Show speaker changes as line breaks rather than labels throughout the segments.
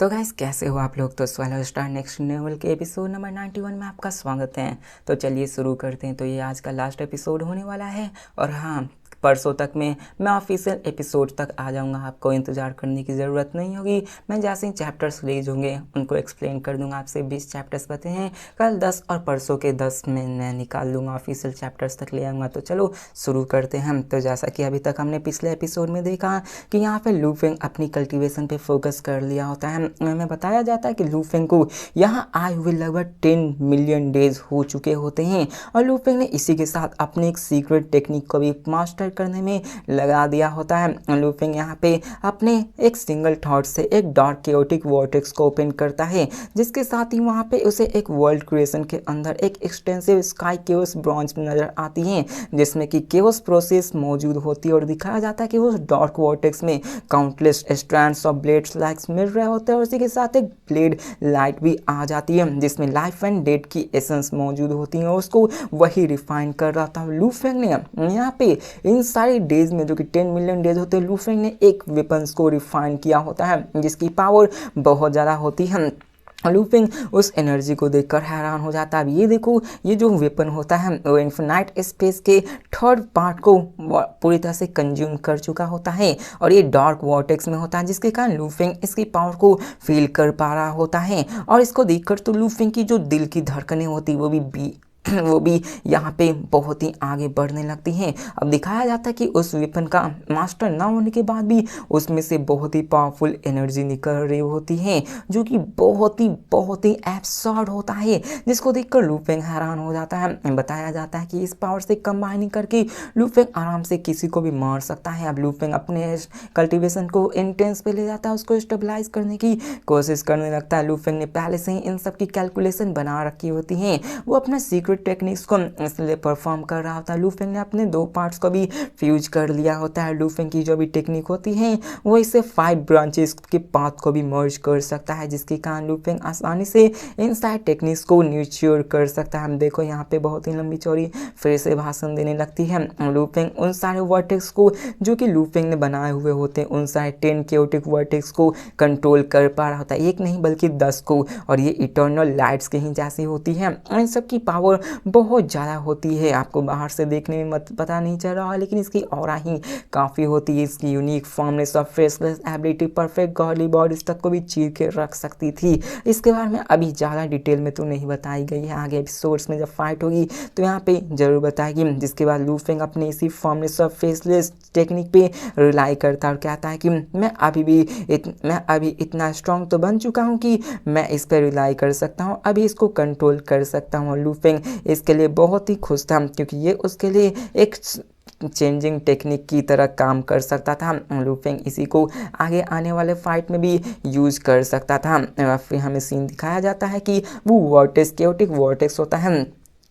तो गाइस कैसे हो आप लोग। तो स्वालो स्टार नेक्स्ट लेवल के एपिसोड नंबर 91 में आपका स्वागत है। तो चलिए शुरू करते हैं। तो ये आज का लास्ट एपिसोड होने वाला है और हाँ, परसों तक में मैं ऑफिशियल एपिसोड तक आ जाऊंगा। आपको इंतज़ार करने की ज़रूरत नहीं होगी। मैं जैसे ही चैप्टर्स रिलीज होंगे उनको एक्सप्लेन कर दूंगा। आपसे 20 चैप्टर्स बचे हैं, कल 10 और परसों के 10 में मैं निकाल लूँगा, ऑफिशियल चैप्टर्स तक ले आऊँगा। तो चलो शुरू करते हैं हम। तो जैसा कि अभी तक हमने पिछले एपिसोड में देखा कि यहाँ पे लूफेंग अपनी कल्टीवेशन पे फोकस कर लिया होता है। हमें बताया जाता है कि लूफेंग को यहाँ आए हुए लगभग 10 मिलियन डेज हो चुके होते हैं और लूफेंग ने इसी के साथ अपनी एक सीक्रेट टेक्निक को भी मास्टर करने में लगा दिया होता है। लूफेंग यहाँ पे अपने एक सिंगल थॉट से एक डार्क केओटिक वॉर्टेक्स को ओपन करता है, जिसके साथ ही वहाँ पे उसे एक वर्ल्ड क्रिएशन के अंदर एक एक्सटेंसिव स्काई केओस ब्रॉन्ज नजर आती है, जिसमें कि केओस प्रोसेस मौजूद होती है और दिखाया जाता है कि उस डार्क वॉर्टेक्स में countless strands of blades likes मिल रहे होते हैं और उसी के साथ एक ब्लेड लाइट भी आ जाती है, जिसमें लाइफ एंड डेथ की एसेंस मौजूद होती है और उसको वही रिफाइन कर रहा था लूफेंग ने। यहाँ पे इन सारे डेज में जो कि 10 मिलियन डेज होते हैं, लूफेंग ने एक वेपन्स को रिफाइन किया होता है जिसकी पावर बहुत ज़्यादा होती है। लूफेंग उस एनर्जी को देखकर हैरान हो जाता है। अब ये देखो, ये जो वेपन होता है वो इन्फिनाइट स्पेस के थर्ड पार्ट को पूरी तरह से कंज्यूम कर चुका होता है और ये डार्क वॉर्टेक्स में होता है, जिसके कारण लूफेंग इसकी पावर को फील कर पा रहा होता है। और इसको देखकर तो लूफेंग की जो दिल की धड़कनें होती वो भी यहाँ पे बहुत ही आगे बढ़ने लगती हैं। अब दिखाया जाता है कि उस वेपन का मास्टर ना होने के बाद भी उसमें से बहुत ही पावरफुल एनर्जी निकल रही होती है, जो कि बहुत ही एब्सर्ड होता है, जिसको देखकर लूफेंग हैरान हो जाता है। बताया जाता है कि इस पावर से कंबाइनिंग करके लूफेंग आराम से किसी को भी मार सकता है। अब लूफेंग अपने कल्टीवेशन को इंटेंस पे ले जाता है, उसको स्टेबलाइज करने की कोशिश करने लगता है। लूफेंग ने पहले से ही इन सब की कैलकुलेशन बना रखी होती है। वो अपना सीक्रेट टेक्निक्स को इसलिए परफॉर्म कर रहा होता है। लूफेंग ने अपने दो पार्ट्स को भी फ्यूज कर लिया होता है। लूफेंग की जो भी टेक्निक होती है वो इसे 5 ब्रांचेस के पाथ को भी मर्ज कर सकता है, जिसके कारण लूफेंग आसानी से इन सारे टेक्निक्स को न्यूच्योर कर सकता है। हम देखो यहाँ पे बहुत ही लंबी चौड़ी फिर से भाषण देने लगती है। लूफेंग उन सारे वर्टेक्स को जो कि लूफेंग ने बनाए हुए होते हैं, उन सारे 10 केओटिक वर्टेक्स को कंट्रोल कर पा रहा होता है, एक नहीं बल्कि 10 को, और ये इटर्नल लाइट्स के ही जैसी होती है। इन सब की पावर बहुत ज़्यादा होती है। आपको बाहर से देखने में पता नहीं चल रहा है, लेकिन इसकी ऑरा ही काफ़ी होती है। इसकी यूनिक फॉर्मलेस और faceless ability perfect godly bodies तक को भी चीर के रख सकती थी। इसके बारे में अभी ज़्यादा डिटेल में तो नहीं बताई गई है, आगे एपिसोड्स में जब फाइट होगी तो यहाँ पे जरूर बताएगी। जिसके बाद लूफेंग अपने इसी फॉर्मलेस और फेसलेस टेक्निक पे रिलाई करता है और कहता है कि मैं अभी इतना स्ट्रॉन्ग तो बन चुका हूँ कि मैं इस पर रिलाई कर सकता हूँ, अभी इसको कंट्रोल कर सकता हूँ। लूफेंग इसके लिए बहुत ही खुश था, क्योंकि ये उसके लिए एक चेंजिंग टेक्निक की तरह काम कर सकता था। लूफेंग इसी को आगे आने वाले फाइट में भी यूज कर सकता था। फिर हमें सीन दिखाया जाता है कि वो वॉर्टेक्स केओटिक वॉर्टेक्स होता है,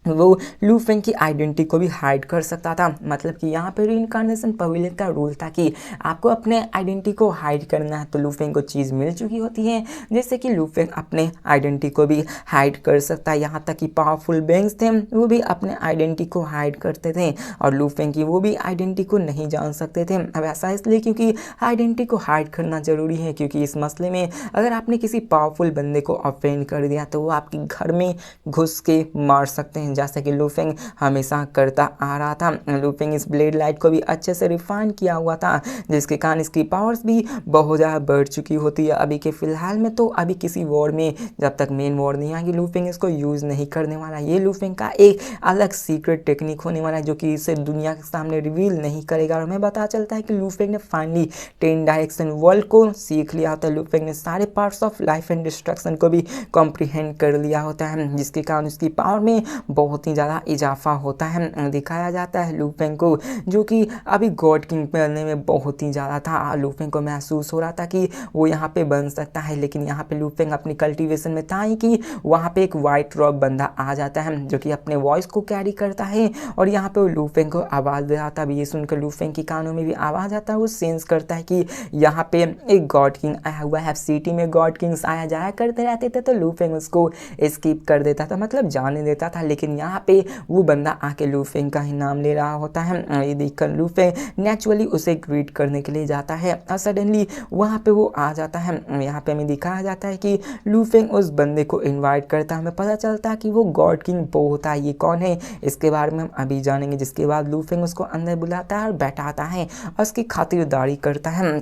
वो लूफेंग की आइडेंटिटी को भी हाइड कर सकता था। मतलब कि यहाँ पे रीइंकार्नेशन पवेलियन का रूल था कि आपको अपने आइडेंटिटी को हाइड करना है, तो लूफेंग को चीज़ मिल चुकी होती है जैसे कि लूफेंग अपने आइडेंटिटी को भी हाइड कर सकता है। यहाँ तक कि पावरफुल बेंग्स थे वो भी अपने आइडेंटिटी को हाइड करते थे और लूफेंग की वो भी आइडेंटिटी को नहीं जान सकते थे। अब ऐसा इसलिए क्योंकि आइडेंटिटी को हाइड करना जरूरी है, क्योंकि इस मसले में अगर आपने किसी पावरफुल बंदे को ऑफेंड कर दिया तो वो आपके घर में घुस के मार सकते हैं, जैसा कि लूफेंग हमेशा करता आ रहा था। लूफेंग इस ब्लेड लाइट को भी अच्छे से रिफाइन किया हुआ था, जिसके कारण इसकी पावर्स भी बहुत ज़्यादा बढ़ चुकी होती है। अभी के फिलहाल में तो अभी किसी वॉर में जब तक मेन वॉर नहीं आएगी लूफेंग इसको यूज़ नहीं करने वाला। ये लूफेंग का एक अलग सीक्रेट टेक्निक होने वाला है, जो कि इसे दुनिया के सामने रिवील नहीं करेगा। और हमें पता चलता है कि लूफेंग ने फाइनली 10 डायरेक्शन वर्ल्ड को सीख लिया होता है। लूफेंग ने सारे parts of life and destruction को भी कॉम्प्रीहेंड कर लिया होता है, जिसके कारण उसकी पावर में बहुत ही ज़्यादा इजाफा होता है। दिखाया जाता है लूफेंग को, जो कि अभी गॉड किंग बनने में बहुत ही ज़्यादा था। लूफेंग को महसूस हो रहा था कि वो यहाँ पे बन सकता है, लेकिन यहाँ पे लूफेंग अपनी कल्टीवेशन में था ही कि वहाँ पे एक वाइट रॉक बंदा आ जाता है जो कि अपने वॉइस को कैरी करता है और यहाँ पे वो लूफेंग को आवाज़ दे रहा था। अभी ये सुनकर लूफेंग की कानों में भी आवाज़ आता है। वो सेंस करता है कि यहाँ पे एक गॉड किंग आया हुआ है। सिटी में गॉड किंग्स आया जाया करते रहते थे, तो लूफेंग उसको स्किप कर देता था, मतलब जाने देता था। लेकिन लेकिन यहाँ पे वो बंदा आके लू फेंग का ही नाम ले रहा होता है। ये देखकर लू फेंग नेचुरली उसे ग्रीट करने के लिए जाता है और सडनली वहाँ पे वो आ जाता है। यहाँ पे हमें दिखाया जाता है कि लू फेंग उस बंदे को इन्वाइट करता है। हमें पता चलता है कि वो गॉड किंग पो होता है। ये कौन है इसके बारे में हम अभी जानेंगे। जिसके बाद लू फेंग उसको अंदर बुलाता है और बैठाता है और उसकी खातिरदारी करता है।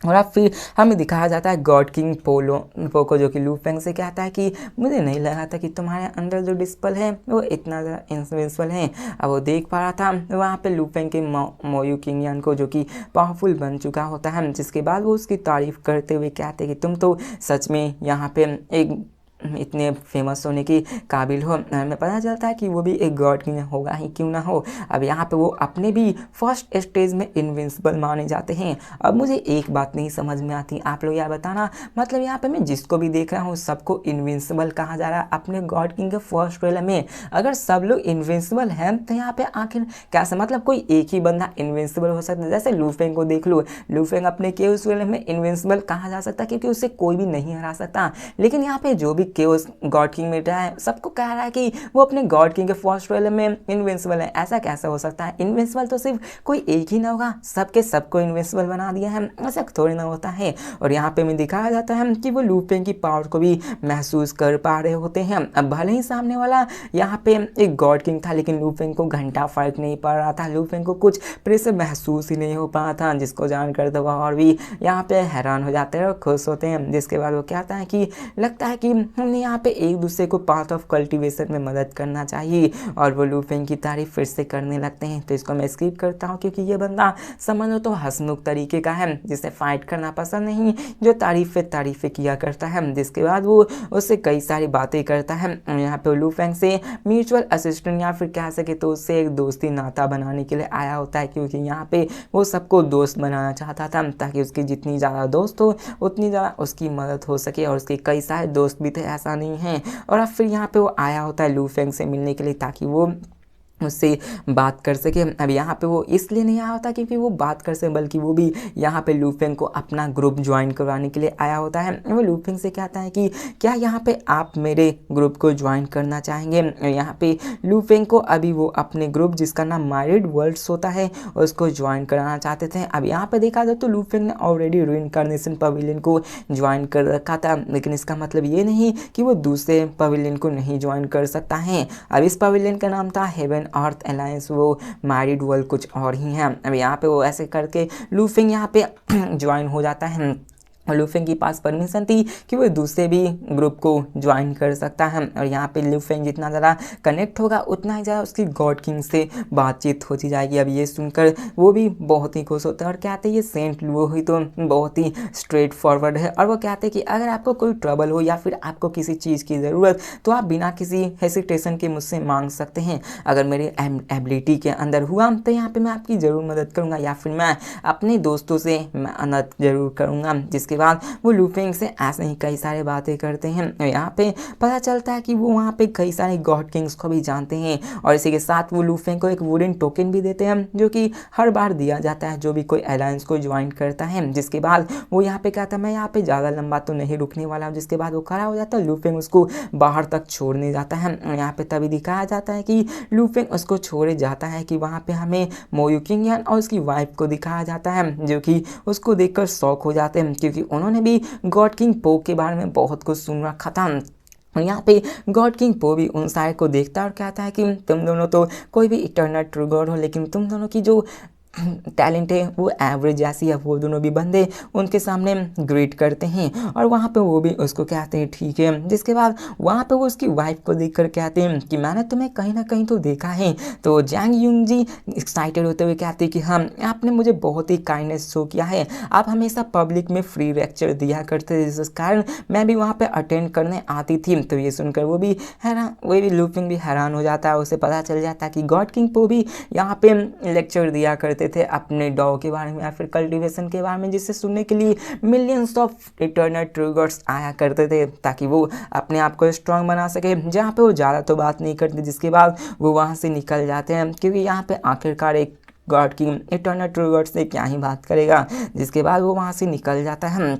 और अब फिर हमें दिखाया जाता है गॉड किंग पोको जो कि लू फेंग से कहता है कि मुझे नहीं लगा था कि तुम्हारे अंदर जो डिस्पल है वो इतना ज़्यादा इन्फ्लुएंसफुल है। अब वो देख पा रहा था वहाँ पे लू फेंग के मोयू किंग को जो कि पावरफुल बन चुका होता है। जिसके बाद वो उसकी तारीफ़ करते हुए कहते हैं कि तुम तो सच में यहाँ पे एक इतने फेमस होने की काबिल हो। हमें पता चलता है कि वो भी एक गॉड किंग होगा ही क्यों ना हो। अब यहाँ पे वो अपने भी फर्स्ट स्टेज में इनविंसिबल माने जाते हैं। अब मुझे एक बात नहीं समझ में आती, आप लोग यार बताना। मतलब यहाँ पे मैं जिसको भी देख रहा हूँ सबको इनविंसिबल कहा जा रहा है अपने गॉड किंग के फर्स्ट ट्रेलर में। अगर सब लोग इनविंसिबल हैं तो यहाँ पे आखिर कैसे, मतलब कोई एक ही बंदा इनविंसिबल हो सकता है। जैसे लू फेंग को देख लो, लू फेंग अपने केओस ट्रेलर में इनविंसिबल कहा जा सकता है क्योंकि उसे कोई भी नहीं हरा सकता। लेकिन यहाँ पे जो भी केओस गॉड किंग में रहा है सबको कह रहा है कि वो अपने गॉड किंग के फर्स्ट ट्रेलर में इनविंसिबल है। ऐसा कैसे हो सकता है? इनविंसिबल तो सिर्फ कोई एक ही ना होगा, सबके सबको इनविंसिबल बना दिया है, ऐसा थोड़ी ना होता है। और यहाँ पे हमें दिखाया जाता है कि वो लू फेंग की पावर को भी महसूस कर पा रहे होते हैं। अब भले ही सामने वाला यहाँ पे एक गॉड किंग था लेकिन लू फेंग को घंटा फर्क नहीं पड़ रहा था। लू फेंग को कुछ प्रेशर महसूस ही नहीं हो पा रहा था, जिसको जानकर तो वह और भी यहाँ पे हैरान हो जाते हैं और खुश होते हैं। जिसके बाद वो कहता है कि लगता है कि हमने यहाँ पे एक दूसरे को पार्ट ऑफ कल्टीवेशन में मदद करना चाहिए। और वो लू फेंग की तारीफ फिर से करने लगते हैं। तो इसको मैं स्किप करता हूँ क्योंकि ये बंदा समझो तो हंसमुख तरीके का है, जिसे फाइट करना पसंद नहीं, जो तारीफें किया करता है। जिसके बाद वो उससे कई सारी बातें करता है। यहाँ पे लू फेंग से म्यूचुअल असिस्टेंट या फिर कह सके तो उससे एक दोस्ती नाता बनाने के लिए आया होता है, क्योंकि यहाँ पे वो सबको दोस्त बनाना चाहता था ताकि उसकी जितनी ज़्यादा दोस्त हो उतनी ज़्यादा उसकी मदद हो सके। और उसके कई सारे दोस्त भी थे, ऐसा नहीं है। और अब फिर यहाँ पे वो आया होता है लू फेंग से मिलने के लिए ताकि वो उससे बात कर सके। अब यहाँ पे वो इसलिए नहीं आया होता क्योंकि वो बात कर सके, बल्कि वो भी यहाँ पे लू फेंग को अपना ग्रुप ज्वाइन करवाने के लिए आया होता है। वो लू फेंग से कहता है कि क्या यहाँ पे आप मेरे ग्रुप को ज्वाइन करना चाहेंगे। यहाँ पे लू फेंग को अभी वो अपने ग्रुप जिसका नाम माइरिड वर्ल्ड्स होता है उसको ज्वाइन कराना चाहते थे। अब यहाँ पे देखा जाए तो लू फेंग ने ऑलरेडी रीइंकार्नेशन पवेलियन को ज्वाइन कर रखा था, लेकिन इसका मतलब ये नहीं कि वो दूसरे पवेलियन को नहीं ज्वाइन कर सकता है। अब इस पवेलियन का नाम था हेवन अर्थ अलायंस, वो मैरिड वर्ल्ड कुछ और ही है। अब यहाँ पे वो ऐसे करके लू फेंग यहाँ पे ज्वाइन हो जाता है। लू फेंग के पास परमिशन थी कि वो दूसरे भी ग्रुप को ज्वाइन कर सकता है। और यहाँ पे लू फेंग जितना ज़्यादा कनेक्ट होगा उतना ही ज़्यादा उसकी गॉड किंग से बातचीत होती जाएगी। अब ये सुनकर वो भी बहुत ही खुश होता है और कहते हैं ये सेंट लुओ ही तो बहुत ही स्ट्रेट फॉरवर्ड है। और वो कहते हैं कि अगर आपको कोई ट्रबल हो या फिर आपको किसी चीज़ की ज़रूरत तो आप बिना किसी हेसिटेशन के मुझसे मांग सकते हैं। अगर मेरे एबिलिटी के अंदर हुआ तो यहाँ पर मैं आपकी ज़रूर मदद करूँगा या फिर मैं अपने दोस्तों से मदद ज़रूर करूँगा। जिसके बाद वो लू फेंग से ऐसे ही कई सारे बातें करते हैं। यहाँ पे पता चलता है कि वो वहाँ पे कई सारे गॉड किंग्स को भी जानते हैं और इसी के साथ वो लू फेंग को एक वुडन टोकन भी देते हैं जो कि हर बार दिया जाता है जो भी कोई अलायंस को ज्वाइन करता है। जिसके बाद वो यहाँ पे कहता है मैं यहाँ पे ज़्यादा लंबा तो नहीं रुकने वाला हूँ। जिसके बाद वो खड़ा हो जाता है, लू फेंग उसको बाहर तक छोड़ने जाता है। यहाँ पे तभी दिखाया जाता है कि लू फेंग उसको छोड़े जाता है कि वहाँ पे हमें मोयू किंग और उसकी वाइफ को दिखाया जाता है जो कि उसको देखकर शॉक हो जाते हैं, क्योंकि उन्होंने भी गॉड किंग पो के बारे में बहुत कुछ सुन रखा था। और यहाँ पे गॉड किंग पो भी उन सारे को देखता है और कहता है कि तुम दोनों तो कोई भी इटर्नल ट्रू गॉड हो, लेकिन तुम दोनों की जो टैलेंट है वो एवरेज जैसी है। वो दोनों भी बंदे उनके सामने ग्रीट करते हैं और वहाँ पे वो भी उसको कहते हैं ठीक है। जिसके बाद वहाँ पे वो उसकी वाइफ को देखकर कहते हैं कि मैंने तुम्हें कहीं ना कहीं तो देखा है। तो जैंग यूंग जी एक्साइटेड होते हुए कहते हैं कि हाँ, आपने मुझे बहुत ही काइंडनेस शो किया है, आप हमेशा पब्लिक में फ्री लेक्चर दिया करते थे, जिस कारण मैं भी वहाँ पर अटेंड करने आती थी। तो ये सुनकर वो भी हैरान, वो भी लू फेंग भी हैरान हो जाता है। उसे पता चल जाता है कि गॉड किंग पो भी यहाँ पे लेक्चर दिया करते थे अपने डॉग के बारे में या फिर कल्टीवेशन के बारे में, जिससे सुनने के लिए millions of eternal true gods आया करते थे ताकि वो अपने आप को स्ट्रांग बना सके। जहाँ पे वो ज़्यादा तो बात नहीं करते, जिसके बाद वो वहाँ से निकल जाते हैं, क्योंकि यहाँ पे आखिरकार एक गॉड की इटर्नल ट्रू गॉड से क्या ही बात करेगा। जिसके बाद वो वहाँ से निकल जाता है।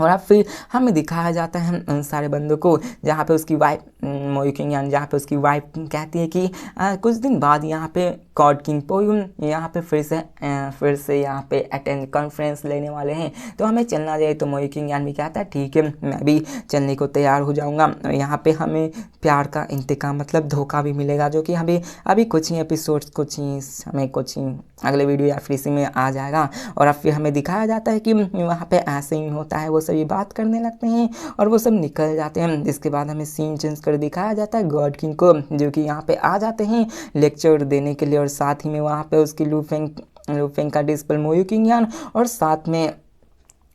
और अब फिर हमें दिखाया जाता है उन सारे बंदों को जहाँ पे उसकी वाइफ मोई किंग यान, जहाँ पे उसकी वाइफ कहती है कि कुछ दिन बाद यहाँ पे गॉड किंग पोयुन यहाँ पे फिर से यहाँ पे अटेंड कॉन्फ्रेंस लेने वाले हैं, तो हमें चलना चाहिए। तो मोई किंग यान भी कहता है ठीक है, मैं भी चलने को तैयार हो जाऊँगा। और यहाँ पे हमें प्यार का इंतकाम मतलब धोखा भी मिलेगा, जो कि अभी कुछ ही एपिसोड्स कुछ ही अगले वीडियो या फिर इसी में आ जाएगा। और अब फिर हमें दिखाया जाता है कि वहाँ पे ऐसे ही होता है, वो सभी बात करने लगते हैं और वो सब निकल जाते हैं। इसके बाद हमें सीन चेंज कर दिखाया जाता है गॉड किंग को, जो कि यहाँ पे आ जाते हैं लेक्चर देने के लिए, और साथ ही में वहाँ पे उसकी लूफेंग का डिस्पल मोयू किंग यान और साथ में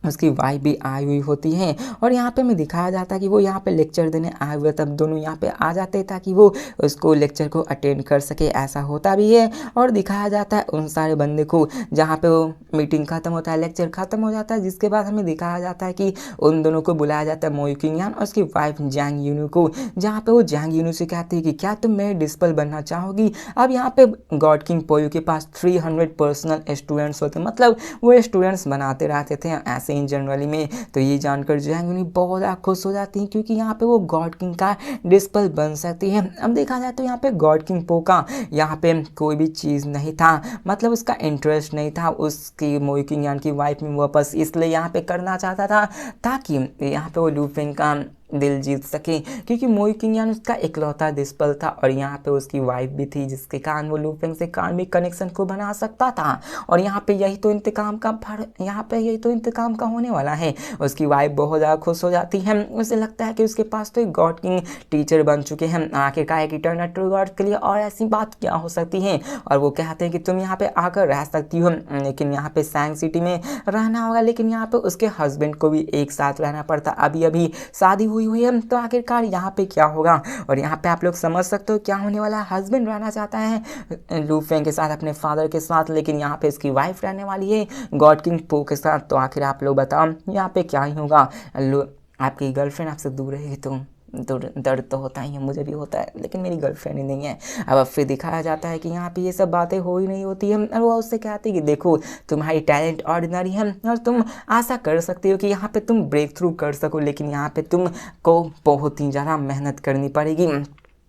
उसकी वाइफ भी आई हुई होती है। और यहाँ पे हमें दिखाया जाता है कि वो यहाँ पे लेक्चर देने आए हुए, तब दोनों यहाँ पे आ जाते हैं ताकि वो उसको लेक्चर को अटेंड कर सके, ऐसा होता भी है। और दिखाया जाता है उन सारे बंदे को जहाँ पे वो मीटिंग खत्म होता है, लेक्चर खत्म हो जाता है, जिसके बाद हमें दिखाया जाता है कि उन दोनों को बुलाया जाता है मोयू किंग यान और उसकी वाइफ जैंग यूनू को, जहाँ पे वो जैंग यूनू से कहती है कि क्या तुम मेरे डिस्पल बनना चाहोगी। अब यहाँ पे गॉड किंग पोयू के पास 300 पर्सनल स्टूडेंट्स होते, मतलब वो स्टूडेंट्स बनाते रहते थे ऐसे इन जनरली में। तो ये जानकर जैंग यूनी बहुत ज़्यादा खुश हो जाती हैं, क्योंकि यहाँ पे वो गॉड किंग का डिस्पल बन सकती है। अब देखा जाए तो यहाँ पे गॉड किंग पो का यहाँ पे कोई भी चीज़ नहीं था, मतलब उसका इंटरेस्ट नहीं था उसकी मोई किंग यान की वाइफ में, वो बस इसलिए यहाँ पे करना चाहता था ताकि यहाँ पे वो लूफेंग का दिल जीत सके, क्योंकि मोई किंग यान उसका इकलौता डिस्पल था और यहाँ पे उसकी वाइफ भी थी, जिसके कारण वो लूफेंग से कार्मिक कनेक्शन को बना सकता था। और यहाँ पे यही तो इंतकाम का होने वाला है। उसकी वाइफ बहुत ज़्यादा खुश हो जाती है, उसे लगता है कि उसके पास तो एक गॉड किंग टीचर बन चुके हैं आखिरकार एक इटर्नल ट्रू गॉड के लिए, और ऐसी बात क्या हो सकती है। और वो कहते हैं कि तुम यहाँ पे आकर रह सकती हो, लेकिन यहाँ पे सैंग सिटी में रहना होगा, लेकिन यहाँ पे उसके हस्बैंड को भी एक साथ रहना पड़ता, अभी शादी हुई है, तो आखिरकार यहाँ पे क्या होगा। और यहाँ पे आप लोग समझ सकते हो क्या होने वाला है। हस्बैंड रहना चाहता है लूफेंग के साथ, अपने फादर के साथ, लेकिन यहाँ पे इसकी वाइफ रहने वाली है गॉड किंग पो के साथ। तो आखिर आप लोग बताओ यहाँ पे क्या ही होगा। आपकी गर्लफ्रेंड आपसे दूर रहेगी तो दर्द तो होता ही है, मुझे भी होता है, लेकिन मेरी गर्लफ्रेंड ही नहीं है। अब फिर दिखाया जाता है कि यहाँ पे ये सब बातें हो ही नहीं होती है, और वो उससे कहती है कि देखो तुम्हारी टैलेंट ऑर्डिनरी है और तुम आशा कर सकते हो कि यहाँ पे तुम ब्रेक थ्रू कर सको, लेकिन यहाँ पे तुमको बहुत ही ज़्यादा मेहनत करनी पड़ेगी।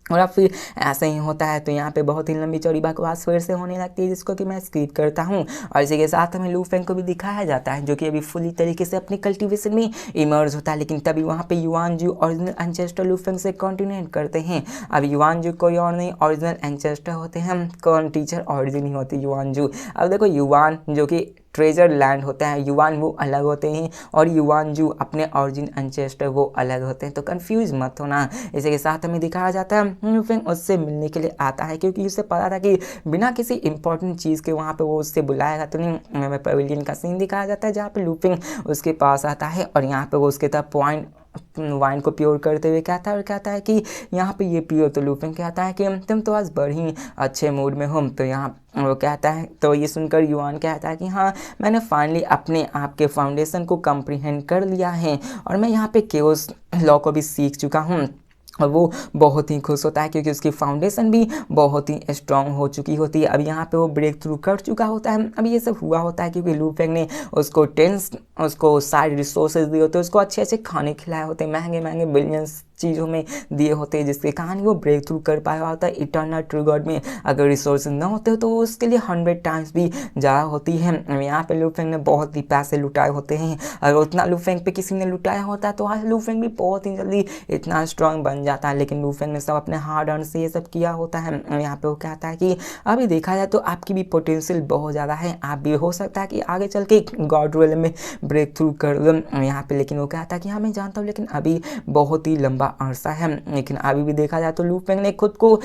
और अब फिर ऐसे ही होता है। तो यहाँ पे बहुत ही लंबी चौड़ी बकवास फिर से होने लगती है, जिसको कि मैं स्किप करता हूँ। और इसी के साथ हमें लूफेंग को भी दिखाया जाता है, जो कि अभी फुली तरीके से अपनी कल्टीवेशन में इमर्ज होता है, लेकिन तभी वहाँ पे युआनजू ओरिजिनल एंसेस्टर लूफेंग से कॉन्टिन्यूट करते हैं। अब युआनजू कोई और नहीं, ओरिजिनल एंसेस्टर होते हैं, कौन टीचर ओरिजिन ही होती युआनजू। अब देखो युआन जो कि ट्रेजर लैंड होता है, युआन वो अलग होते हैं और युआनजू अपने ओरिजिन एंसेस्टर वो अलग होते हैं, तो कंफ्यूज मत होना। इसी के साथ हमें दिखाया जाता है लूफेंग उससे मिलने के लिए आता है, क्योंकि उसे पता था कि बिना किसी इंपॉर्टेंट चीज़ के वहाँ पे वो उससे बुलाएगा तो नहीं। हमें पवेलियन का सीन दिखाया जाता है जहाँ पे लूफेंग उसके पास आता है और यहाँ पे वो उसके तरफ वाइन को प्योर करते हुए कहता है और कहता है कि यहाँ पे ये पियो। तो लूफेंग कहता है कि तुम तो आज बड़े ही अच्छे मूड में हो। तो यहाँ वो कहता है, तो ये सुनकर युआन कहता है कि हाँ मैंने फाइनली अपने आप के फाउंडेशन को कम्प्रीहेंड कर लिया है और मैं यहाँ पे केओस लॉ को भी सीख चुका हूँ। और वो बहुत ही खुश होता है क्योंकि उसकी फाउंडेशन भी बहुत ही स्ट्रांग हो चुकी होती है। अब यहाँ पे वो ब्रेक थ्रू कर चुका होता है। अब ये सब हुआ होता है क्योंकि लूफेंग ने उसको सारे रिसोर्सेज दिए होते हैं, उसको अच्छे अच्छे खाने खिलाए होते हैं, महंगे महंगे बिलियंस चीज़ों में दिए होते हैं, जिसके कारण वो ब्रेक थ्रू कर पाया होता है इटर्नल ट्रू गॉड में। अगर रिसोर्सेज ना होते हो तो उसके लिए 100 टाइम्स भी ज़्यादा होती है। यहाँ पे लूफेंग ने बहुत ही पैसे लुटाए होते हैं, अगर उतना लूफेंग पे किसी ने लुटाया होता है तो आज लूफेंग भी बहुत ही जल्दी इतना स्ट्रांग बन जाता है, लेकिन लूफेंग ने सब अपने हार्ड अर्न से ये सब किया होता है। यहाँ पे वो कहता है कि अभी देखा जाए तो आपकी भी पोटेंशियल बहुत ज़्यादा है, आप भी हो सकता है कि आगे चल के गॉड रोल में ब्रेक थ्रू कर लो यहाँ पे। लेकिन वो कहता है कि हाँ मैं जानता हूँ, लेकिन अभी बहुत ही लंबा अरसा है। लेकिन अभी भी देखा जाए तो लूफेंग ने खुद को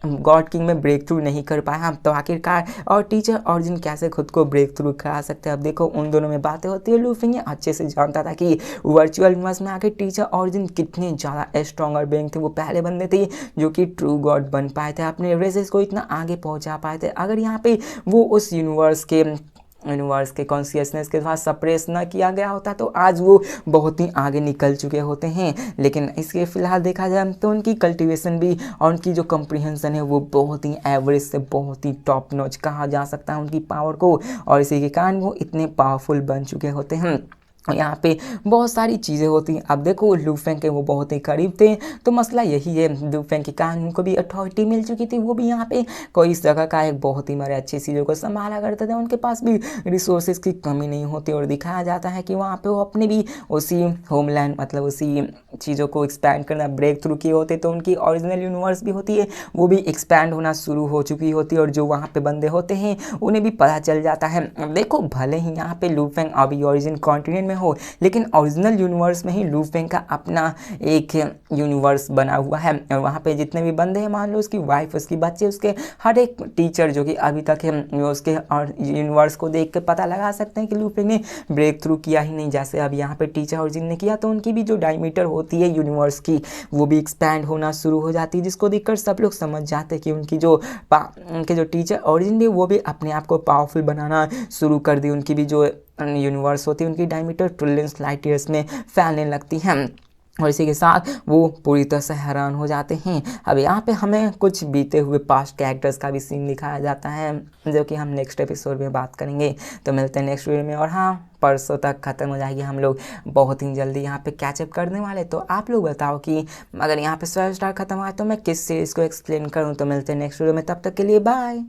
गॉड किंग में ब्रेक थ्रू नहीं कर पाया, तो आखिरकार और टीचर ओरिजिन कैसे खुद को ब्रेक थ्रू करा सकते हैं। अब देखो उन दोनों में बातें होती है। लूफेंग अच्छे से जानता था कि वर्चुअल यूनिवर्स में आके टीचर ओरिजिन कितने ज़्यादा स्ट्रॉन्गर बीइंग थे, वो पहले बंदे थे जो कि ट्रू गॉड बन पाए थे, अपने रेसेस को इतना आगे पहुंचा पाए थे। अगर यहाँ पे वो उस यूनिवर्स के कॉन्शियसनेस के साथ सप्रेस ना किया गया होता तो आज वो बहुत ही आगे निकल चुके होते हैं। लेकिन इसके फिलहाल देखा जाए तो उनकी कल्टीवेशन भी और उनकी जो कम्प्रीहेंशन है वो बहुत ही एवरेज से बहुत ही टॉप नॉच कहा जा सकता है उनकी पावर को, और इसी के कारण वो इतने पावरफुल बन चुके होते हैं। और यहाँ पे बहुत सारी चीज़ें होती हैं। अब देखो लू फेंग के वो बहुत ही करीब थे, तो मसला यही है लू फेंग के कारण उनको भी अथॉरिटी मिल चुकी थी। वो भी यहाँ पे कोई इस जगह का एक बहुत ही बड़े अच्छी चीज़ों को संभाला करते थे, उनके पास भी रिसोर्सेज की कमी नहीं होती। और दिखाया जाता है कि वहाँ पे वो अपने भी उसी होमलैंड मतलब उसी चीज़ों को एक्सपैंड करना ब्रेक थ्रू किए होते, तो उनकी ओरिजिनल यूनिवर्स भी होती है वो भी एक्सपैंड होना शुरू हो चुकी होती है। और जो वहाँ पे बंदे होते हैं उन्हें भी पता चल जाता है। अब देखो भले ही यहाँ पे लू फेंग अभी ओरिजिन कॉन्टिनेंट में हो, लेकिन ओरिजिनल यूनिवर्स में ही लू फेंग का अपना एक यूनिवर्स बना हुआ है। और वहाँ पे जितने भी बंदे हैं, मान लो उसकी वाइफ, उसकी बच्चे, उसके हर एक टीचर जो कि अभी तक है, वो उसके और यूनिवर्स को देख के पता लगा सकते हैं कि लू फेंग ने ब्रेक थ्रू किया ही नहीं। जैसे अब यहाँ पे टीचर ओरिजिन ने किया, तो उनकी भी जो डायमीटर होती है यूनिवर्स की वो भी एक्सपैंड होना शुरू हो जाती है, जिसको देखकर सब लोग समझ जाते हैं कि उनके जो टीचर ओरिजिन थे वो भी अपने आप को पावरफुल बनाना शुरू कर दी। उनकी भी जो यूनिवर्स होती है उनकी डायमीटर ट्रिलियंस लाइट ईयर्स में फैलने लगती हैं। और इसी के साथ वो पूरी तरह से हैरान हो जाते हैं। अब यहाँ पे हमें कुछ बीते हुए पास्ट कैरेक्टर्स का भी सीन दिखाया जाता है, जो कि हम नेक्स्ट एपिसोड में बात करेंगे। तो मिलते हैं नेक्स्ट वीडियो में। और हाँ, परसों तक ख़त्म हो जाएगी, हम लोग बहुत ही जल्दी यहाँ पे कैचअप करने वाले। तो आप लोग बताओ कि अगर यहाँ पे 12 स्टार खत्म हुआ तो मैं किस सीरीज़ को एक्सप्लेन करूँ। तो मिलते हैं नेक्स्ट वीडियो में, तब तक के लिए बाय।